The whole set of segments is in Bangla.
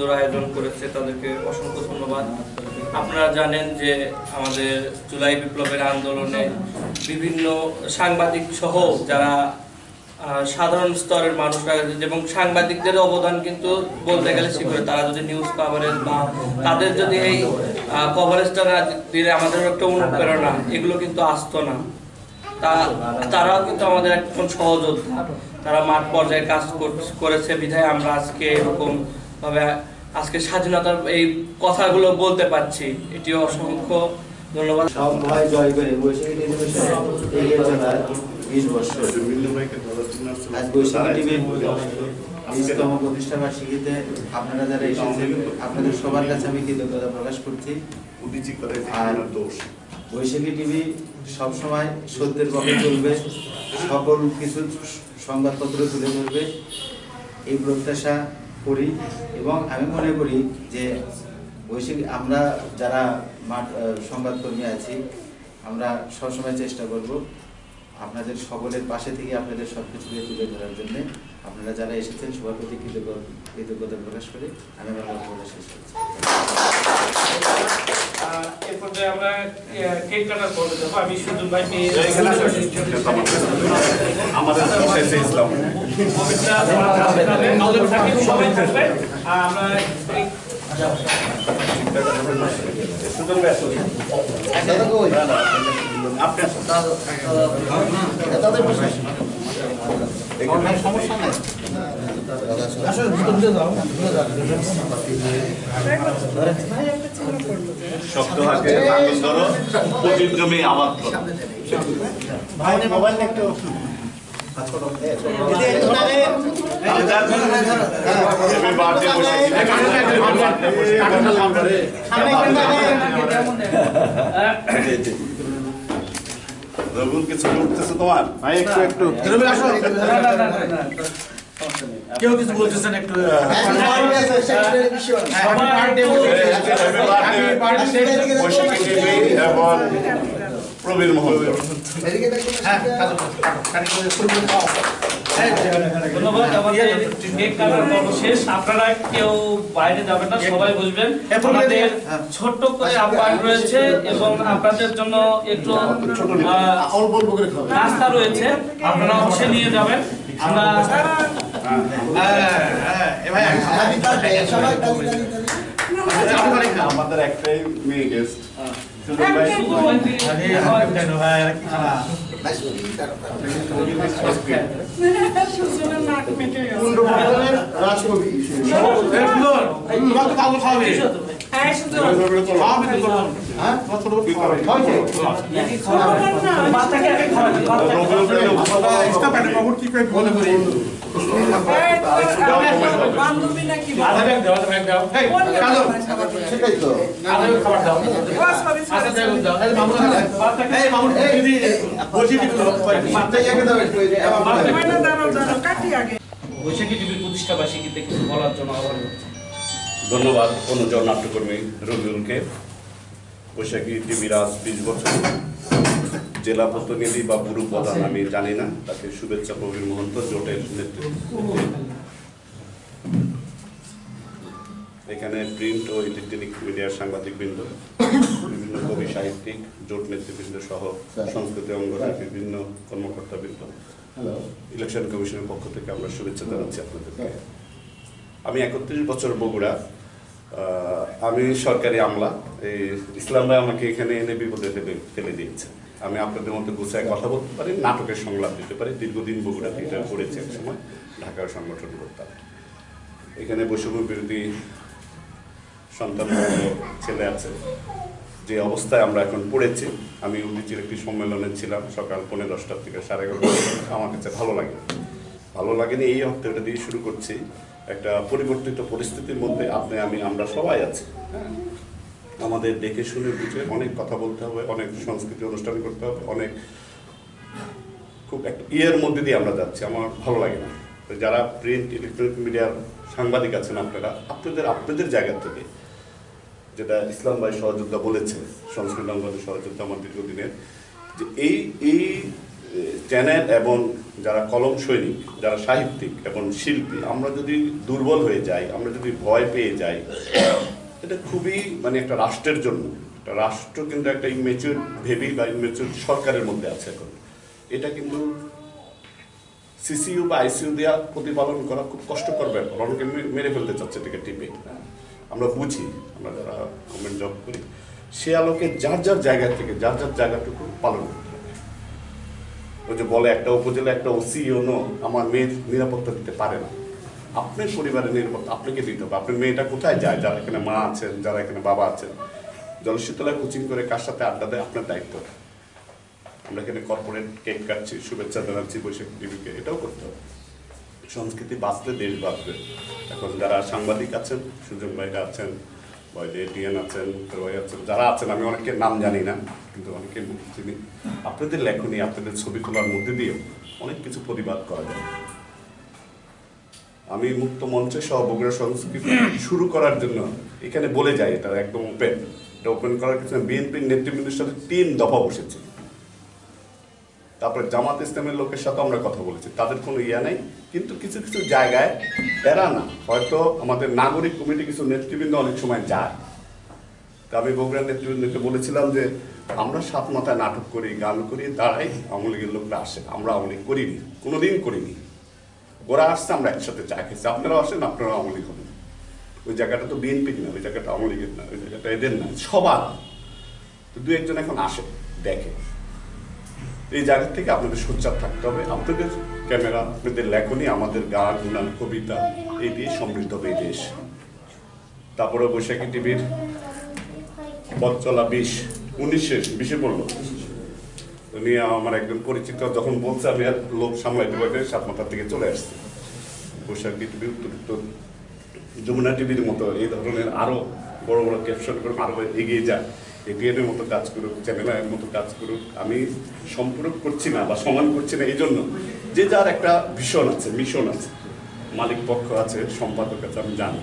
সুন্দর আয়োজন করেছে, তাদেরকে অসংখ্য ধন্যবাদ। আপনারা জানেন যে আমাদের জুলাই বিপ্লবের আন্দোলনে বিভিন্ন সাংবাদিক সহ যারা সাধারণ স্তরের মানুষরা এবং সাংবাদিকদের অবদান কিন্তু বলতে গেলে শিখরে, তারা যদি নিউজ কভারেজ বা তাদের যদি এই কভারেজটা না দিলে আমাদের একটা অনুপ্রেরণা এগুলো কিন্তু আসতো না। তারাও কিন্তু আমাদের একজন সহযোদ্ধা, তারা মাঠ পর্যায়ে কাজ করেছে বিধায় আমরা আজকে এরকম ভাবে আজকে স্বাধীনতার এই কথাগুলো বলতে পারছি। এটিও অসংখ্য ধন্যবাদ। সব ভয় জয় করে বৈশাখী টেলিভিশন এগিয়ে চলার 20 বছর। আজ বৈশাখী টিভির 20তম প্রতিষ্ঠা বার্ষিকীতে আপনারা যারা এসেছেন আপনাদের সবার কাছে আমি কৃতজ্ঞতা প্রকাশ করছি। আর বৈশাখী টিভি সবসময় সত্যের পক্ষে চলবে, সকল কিছু সংবাদপত্র তুলে ধরবে এই প্রত্যাশা করি। এবং আমি মনে করি যে বৈশাখী আমরা যারা সংবাদকর্মী আছি আমরা সবসময় চেষ্টা করব আপনাদের সকলের পাশে থেকে আপনাদের সব কিছুকে তুলে ধরার জন্য। আপনারা যারা এসেছেন সবার প্রতি কৃতজ্ঞতা প্রকাশ করে আমি আমার বক্তব্য শেষ করছি। এরপর আমরা কেক কাটার পর্বে যাবো। আমি সুজন ভাই সবাই থাকবে। আমরা সমস্যা নাই শক্ত হাতে ধরো, প্রচুর জমি আবাদ করো। রবুল কিছু করতেছে তোমার ভাই? একটু কেউ কিছু বলতেছেন একটু প্রবীর মোহন। ধন্যবাদ। আমাদের কেক কাটার পর্ব শেষ। আপনারা কেউ বাইরে যাবেন না, সবাই বুঝবেন আমাদের ছোট্ট করে আপ্যায়ন রয়েছে এবং আপনাদের জন্য একটু নাস্তা রয়েছে, আপনারা অবশ্যই নিয়ে যাবেন। আমরা আমাদের একটাই মেয়ে গেস্ট বৈশাখী টিভির প্রতিষ্ঠা বার্ষিকীতে কিছু বলার জন্য আহ্বান করছি। ধন্যবাদ অনুজন নাট্যকর্মী রবিউলকে। বৈশাখী টিভির আজ 20 বছর। জেলা প্রতিনিধি বা পুরো প্রধান আমি জানি না, তাকে শুভেচ্ছা প্রবীর মহন্ত জোটের নেতৃত্বে। এখানে প্রিন্ট ও ইলেকট্রনিক মিডিয়ার সাংবাদিকবৃন্দ, বিভিন্ন কবি সাহিত্যিক, জোট নেতৃবৃন্দ সহ সংস্কৃতি অঙ্গনের বিভিন্ন কর্মকর্তাবৃন্দ, ইলেকশন কমিশনের পক্ষ থেকে আমরা শুভেচ্ছা জানাচ্ছি আপনাদেরকে। আমি 31 বছর বগুড়া, আমি সরকারি আমলা। এই ইসলাম ভাই আমাকে এখানে এনে বিপদে ফেলে দিয়েছে। আমি আপনাদের মধ্যে গুছায় কথা বলতে পারি, নাটকের সংলাপ দিতে পারি। দীর্ঘদিন বগুড়া থিয়েটার করেছি, এক সময় ঢাকার সংগঠন করতাম। এখানে বৈষম্য বিরোধী সন্তান ছেলে আছে, যে অবস্থায় আমরা এখন পড়েছি। আমি উন্নতির একটি সম্মেলনে ছিলাম সকাল 10:45 থেকে 11:30। আমার কাছে ভালো লাগেনি এই অর্থে এটা দিয়ে শুরু করছি। একটা পরিবর্তিত পরিস্থিতির মধ্যে আপনি আমি আমরা সবাই আছি। হ্যাঁ, আমাদের দেখে শুনে বুঝে অনেক কথা বলতে হবে, অনেক সংস্কৃতি অনুষ্ঠান করতে হবে, অনেক খুব একটা ইয়ের মধ্যে দিয়ে আমরা যাচ্ছি। আমার ভালো লাগে না। যারা প্রিন্ট ইলেকট্রনিক মিডিয়ার সাংবাদিক আছেন আপনারা আপনাদের জায়গা থেকে, যেটা ইসলাম ভাই সহযোদ্ধা বলেছে, সংস্কৃতি অঙ্গনের সহযোদ্ধা আমার দীর্ঘদিনের, যে এই চ্যানেল এবং যারা কলম সৈনিক, যারা সাহিত্যিক এবং শিল্পী, আমরা যদি দুর্বল হয়ে যাই, আমরা যদি ভয় পেয়ে যাই, এটা খুবই মানে একটা রাষ্ট্রের জন্য, একটা রাষ্ট্র কিন্তু একটা ইমেচুর ভেবি বা ইমেচুর সরকারের মধ্যে আছে এখন। এটা কিন্তু সিসিইউ বা আইসিইউ দেওয়া প্রতিপালন করা খুব কষ্টকর ব্যাপার। অনেকে মেরে ফেলতে চাচ্ছে এটাকে টিপে। আমরা বুঝি, আমরা যারা গভর্নমেন্ট জব করি, সে আলোকে যার যার জায়গা থেকে যার যার জায়গাটুকু পালন করতে হবে। ওই যে বলে একটা উপজেলা একটা ওসিও আমার মেয়ের নিরাপত্তা দিতে পারে না। আপনার পরিবারের নিরাপত্তা আপনাকে দিতে হবে। আপনার মেয়েটা কোথায় যায়, যারা এখানে মা আছেন, যারা এখানে বাবা আছেন, জলশীতলায় কোচিং করে কার সাথে আড্ডা দেয়, আপনার দায়িত্ব। আমরা এখানে কর্পোরেট কেক কাটছি, শুভেচ্ছা জানাচ্ছি বৈশাখ টিভিকে, এটাও করতে হবে। সংস্কৃতি বাঁচলে দেশ বাঁচবে। এখন যারা সাংবাদিক আছেন, সুযোগ ভাইরা আছেন, এটিএন আছেন, রয় আছেন, যারা আছেন, আমি অনেকের নাম জানি না, কিন্তু অনেকের মুখ চিনি। আপনাদের লেখনী, আপনাদের ছবি তোলার মধ্যে দিয়েও অনেক কিছু প্রতিবাদ করা যায়। আমি মুক্ত মঞ্চে সহ বগুড়া সংস্কৃতি শুরু করার জন্য এখানে বলে যাই, এটা একদম ওপেন। এটা ওপেন করার কিছু বিএনপির নেতৃবৃন্দের সাথে 3 দফা বসেছি। তারপরে জামাত ইসলামের লোকের সাথে আমরা কথা বলেছি, তাদের কোনো ইয়া নেই। কিন্তু কিছু কিছু জায়গায় এরা না, হয়তো আমাদের নাগরিক কমিটি কিছু নেতৃবৃন্দ অনেক সময় যায়। তা আমি বগুড়ার নেতৃবৃন্দকে বলেছিলাম যে আমরা 7 মাথায় নাটক করি, গান করি, দাঁড়াই, আওয়ামী লীগের লোকরা আসে, আমরা আওয়ামী লীগ করিনি, কোনোদিন করিনি। ওরা আসছে, আমরা একসাথে চা খেয়েছি, আপনারাও আসেন, আপনারা আওয়ামী লীগ হবেন। ওই জায়গাটা তো বিএনপির না, ওই জায়গাটা আওয়ামী লীগের না, ওই জায়গাটা এদের না, সবার। তো 2-1 এখন আসে, দেখে। এই জায়গা থেকে আপনাদের সোচ্চার থাকতে হবে। আপনাদের ক্যামেরা, আপনাদের লেখনী, আমাদের গান, গান, কবিতা, এই দিয়ে সমৃদ্ধ হবে এই দেশ। তারপরে বৈশাখী টিভির পথ চলা 20 পড়লো। উনি আমার একজন পরিচিত যখন বলছে, আমি আর লোক সামলাইতে পারি 7 মাথার থেকে চলে আসছি। বৈশাখী টিভি, উত্তর যমুনা টিভির মতো এই ধরনের আরো বড় বড় ক্যাপশন করে আরো এগিয়ে যায়, এটিএনের মতো কাজ করুক, চ্যানেলের মতো কাজ করুক। আমি সম্পর্ক করছি না বা সমান করছি না এই জন্য যে যার একটা ভীষণ আছে, মিশন আছে, মালিক পক্ষ আছে, সম্পাদক আছে, আমি জানি।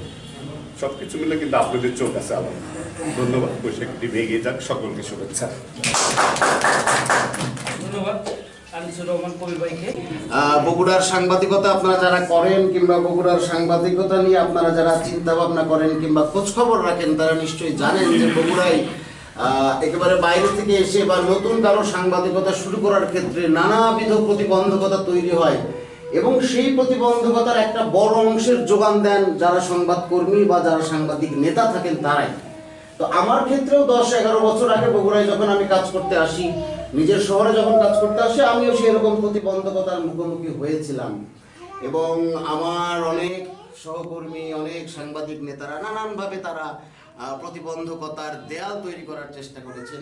সব কিছু মিলে কিন্তু আপনাদের চোখ আছে আলাদা। ধন্যবাদ। বৈশাখী টিভি এগিয়ে যাক, সকলকে শুভেচ্ছা। ধন্যবাদ আনিসুর রহমান কবির ভাইকে। বগুড়ার সাংবাদিকতা আপনারা যারা করেন কিংবা বগুড়ার সাংবাদিকতা নিয়ে আপনারা যারা চিন্তা ভাবনা করেন কিংবা খোঁজ খবর রাখেন, তারা নিশ্চয়ই জানেন যে বগুড়ায় একেবারে বাইরে থেকে এসে বা নতুন কারো সাংবাদিকতা শুরু করার ক্ষেত্রে নানাবিধ প্রতিবন্ধকতা তৈরি হয় এবং সেই প্রতিবন্ধকতার একটা বড় অংশের যোগান দেন যারা সংবাদকর্মী বা যারা সাংবাদিক নেতা থাকেন তারাই। তো আমার ক্ষেত্রেও 10-11 বছর আগে বগুড়ায় যখন আমি কাজ করতে আসি, নিজের শহরে যখন কাজ করতে আসি, আমিও সেরকম প্রতিবন্ধকতার মুখোমুখি হয়েছিলাম এবং আমার অনেক সহকর্মী, অনেক সাংবাদিক নেতারা নানানভাবে তারা প্রতিবন্ধকতার দেয়াল তৈরি করার চেষ্টা করেছেন।